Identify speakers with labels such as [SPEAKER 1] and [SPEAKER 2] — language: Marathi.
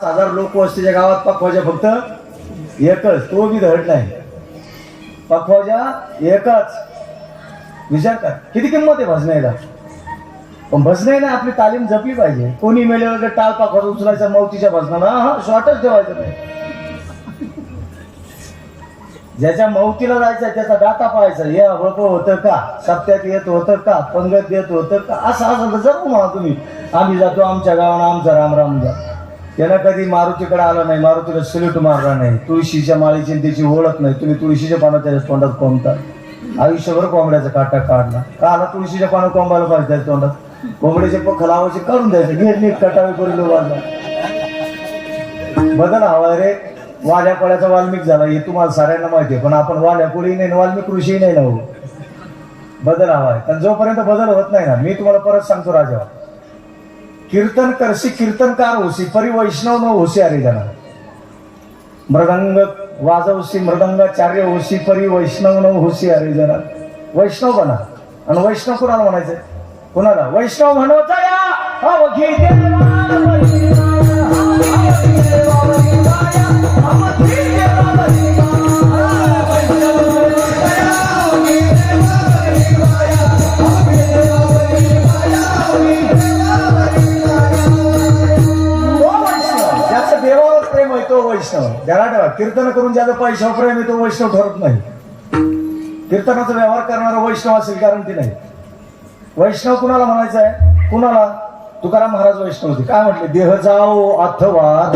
[SPEAKER 1] हजार लोक वस्तीच्या गावात पखवाजा फक्त एकच, तो बी धड नाही. पखवाजा एकच. विचार कर किती किंमत आहे भजनाला. पण भजनाने आपली तालीम जपली पाहिजे. कोणी मेले वगैरे टाळ पाखवाजा उचलायचा मौतीच्या भजनाला, हा शॉर्टच ठेवायचं नाही. ज्याच्या मौतीला जायचं त्याचा दाता पाहायचा. हे अवळप होतं का, सप्त्यात येत होतं का, पंगत येत होतं का, असं असं जरूर म्हणा तुम्ही. आम्ही जातो आमच्या गावानं आमचा राम राम जा. त्यानं कधी मारुतीकडे आला नाही, मारुतीला सल्यूट मारला नाही, तुळशीच्या माळीची त्याची ओळख नाही. तुम्ही तुळशीच्या पानं त्याच्या तोंडात कोंबता. आयुष्यभर कोंबड्याचा काटा काढला का आला तुळशीच्या पानं कोंबायला पाहिजे त्याच्या तोंडात. कोंबड्याचे पक्ष लावायचे काढून द्यायचे, घेर नीट कटावे करून वाजला. बदल हवा रे. वाल्या कोळ्याचा वाल्मिक झाला हे तुम्हाला साऱ्यांना माहिती आहे. पण आपण वाल्या कोळी नाही, वाल्मिक ऋषी नाही ना. बदल हवा आहे. पण जोपर्यंत बदल होत नाही ना, मी तुम्हाला परत सांगतो राजा, कीर्तन करशी कीर्तनकार होशी परी वैष्णव न होशी अरे जाणार. मृदंग वाजवशी मृदंगाचार्य होशी परी वैष्णव न होशी अरे जाणार. वैष्णव बना. आणि वैष्णव कुणाला म्हणायचंय? कुणाला वैष्णव म्हणवता या वैष्णव. त्याला ठेवा कीर्तन करून ज्याचं पैशावर प्रेम आहे तो वैष्णव ठरत नाही. कीर्तनाचा व्यवहार करणारा वैष्णव असेल गॅरंटी नाही. वैष्णव कुणाला म्हणायचं आहे? कुणाला? तुकाराम महाराज वैष्णव होते. काय म्हटले? देह जाओ अथवा